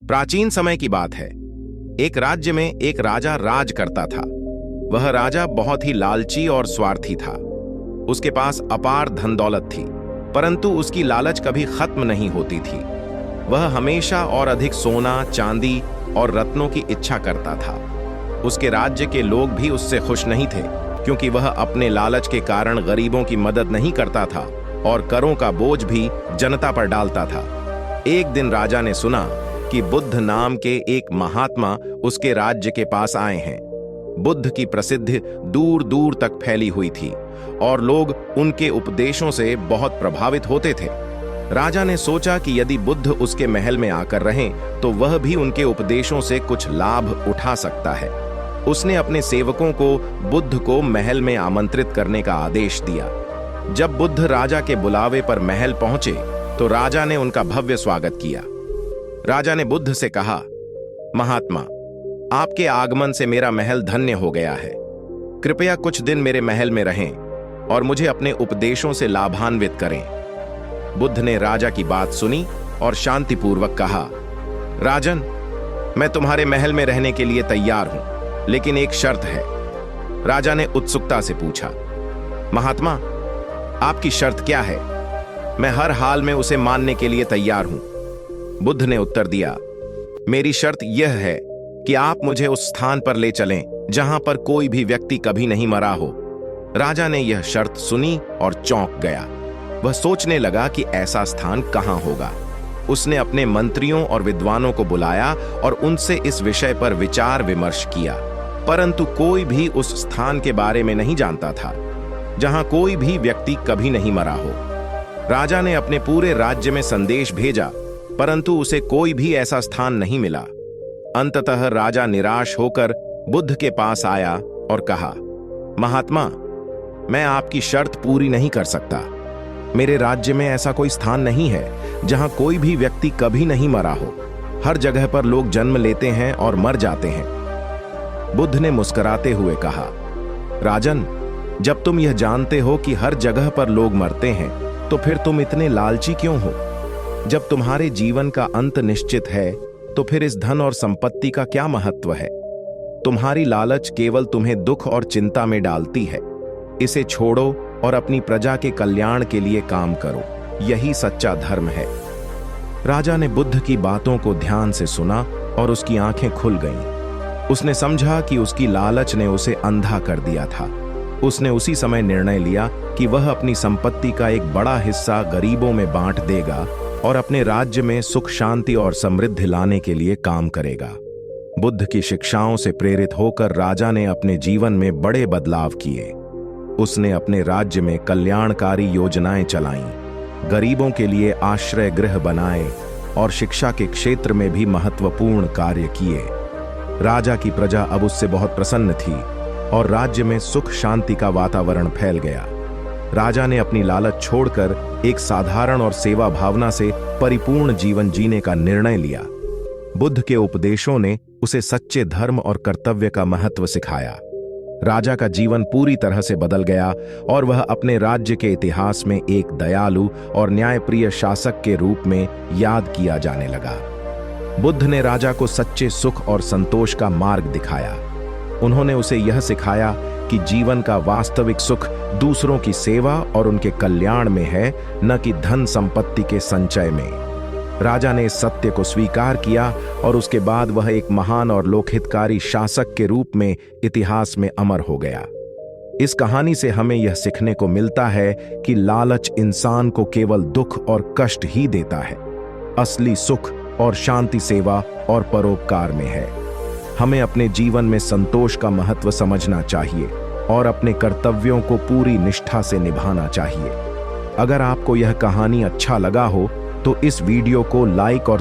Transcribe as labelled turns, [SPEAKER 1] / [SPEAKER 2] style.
[SPEAKER 1] प्राचीन समय की बात है। एक राज्य में एक राजा राज करता था। वह राजा बहुत ही लालची और स्वार्थी था। उसके पास अपार धन दौलत थी, परंतु उसकी लालच कभी खत्म नहीं होती थी। वह हमेशा और अधिक सोना, चांदी और रत्नों की इच्छा करता था। उसके राज्य के लोग भी उससे खुश नहीं थे, क्योंकि वह अपने लालच के कारण गरीबों की मदद नहीं करता था और करों का बोझ भी जनता पर डालता था। एक दिन राजा ने सुना कि बुद्ध नाम के एक महात्मा उसके राज्य के पास आए हैं। बुद्ध की प्रसिद्धि दूर दूर तक फैली हुई थी और लोग उनके उपदेशों से बहुत प्रभावित होते थे। राजा ने सोचा कि यदि बुद्ध उसके महल में आकर रहें तो वह भी उनके उपदेशों से कुछ लाभ उठा सकता है। उसने अपने सेवकों को बुद्ध को महल में आमंत्रित करने का आदेश दिया। जब बुद्ध राजा के बुलावे पर महल पहुंचे तो राजा ने उनका भव्य स्वागत किया। राजा ने बुद्ध से कहा, महात्मा, आपके आगमन से मेरा महल धन्य हो गया है। कृपया कुछ दिन मेरे महल में रहें और मुझे अपने उपदेशों से लाभान्वित करें। बुद्ध ने राजा की बात सुनी और शांतिपूर्वक कहा, राजन, मैं तुम्हारे महल में रहने के लिए तैयार हूं, लेकिन एक शर्त है। राजा ने उत्सुकता से पूछा, महात्मा, आपकी शर्त क्या है? मैं हर हाल में उसे मानने के लिए तैयार हूं। बुद्ध ने उत्तर दिया, मेरी शर्त यह है कि आप मुझे उस स्थान पर ले चलें जहां पर कोई भी व्यक्ति कभी नहीं मरा हो। राजा ने यह शर्त सुनी और चौंक गया। वह सोचने लगा कि ऐसा स्थान कहां होगा। उसने अपने मंत्रियों और विद्वानों को बुलाया और उनसे इस विषय पर विचार विमर्श किया, परंतु कोई भी उस स्थान के बारे में नहीं जानता था जहां कोई भी व्यक्ति कभी नहीं मरा हो। राजा ने अपने पूरे राज्य में संदेश भेजा, परंतु उसे कोई भी ऐसा स्थान नहीं मिला। अंततः राजा निराश होकर बुद्ध के पास आया और कहा, महात्मा, मैं आपकी शर्त पूरी नहीं कर सकता। मेरे राज्य में ऐसा कोई स्थान नहीं है जहां कोई भी व्यक्ति कभी नहीं मरा हो। हर जगह पर लोग जन्म लेते हैं और मर जाते हैं। बुद्ध ने मुस्कुराते हुए कहा, राजन, जब तुम यह जानते हो कि हर जगह पर लोग मरते हैं तो फिर तुम इतने लालची क्यों हो? जब तुम्हारे जीवन का अंत निश्चित है तो फिर इस धन और संपत्ति का क्या महत्व है? तुम्हारी लालच केवल तुम्हें दुख और चिंता में डालती है। इसे छोड़ो और अपनी प्रजा के कल्याण के लिए काम करो। यही सच्चा धर्म है। राजा ने बुद्ध की बातों को ध्यान से सुना और उसकी आंखें खुल गईं। उसने समझा कि उसकी लालच ने उसे अंधा कर दिया था। उसने उसी समय निर्णय लिया कि वह अपनी संपत्ति का एक बड़ा हिस्सा गरीबों में बांट देगा और अपने राज्य में सुख, शांति और समृद्धि लाने के लिए काम करेगा। बुद्ध की शिक्षाओं से प्रेरित होकर राजा ने अपने जीवन में बड़े बदलाव किए। उसने अपने राज्य में कल्याणकारी योजनाएं चलाईं, गरीबों के लिए आश्रय गृह बनाए और शिक्षा के क्षेत्र में भी महत्वपूर्ण कार्य किए। राजा की प्रजा अब उससे बहुत प्रसन्न थी और राज्य में सुख शांति का वातावरण फैल गया। राजा ने अपनी लालच छोड़कर एक साधारण और सेवा भावना से परिपूर्ण जीवन जीने का निर्णय लिया। बुद्ध के उपदेशों ने उसे सच्चे धर्म और कर्तव्य का महत्व सिखाया। राजा का जीवन पूरी तरह से बदल गया और वह अपने राज्य के इतिहास में एक दयालु और न्यायप्रिय शासक के रूप में याद किया जाने लगा। बुद्ध ने राजा को सच्चे सुख और संतोष का मार्ग दिखाया। उन्होंने उसे यह सिखाया कि जीवन का वास्तविक सुख दूसरों की सेवा और उनके कल्याण में है, न कि धन संपत्ति के संचय में। राजा ने इस सत्य को स्वीकार किया और उसके बाद वह एक महान और लोकहितकारी शासक के रूप में इतिहास में अमर हो गया। इस कहानी से हमें यह सीखने को मिलता है कि लालच इंसान को केवल दुख और कष्ट ही देता है। असली सुख और शांति सेवा और परोपकार में है। हमें अपने जीवन में संतोष का महत्व समझना चाहिए और अपने कर्तव्यों को पूरी निष्ठा से निभाना चाहिए। अगर आपको यह कहानी अच्छा लगा हो तो इस वीडियो को लाइक और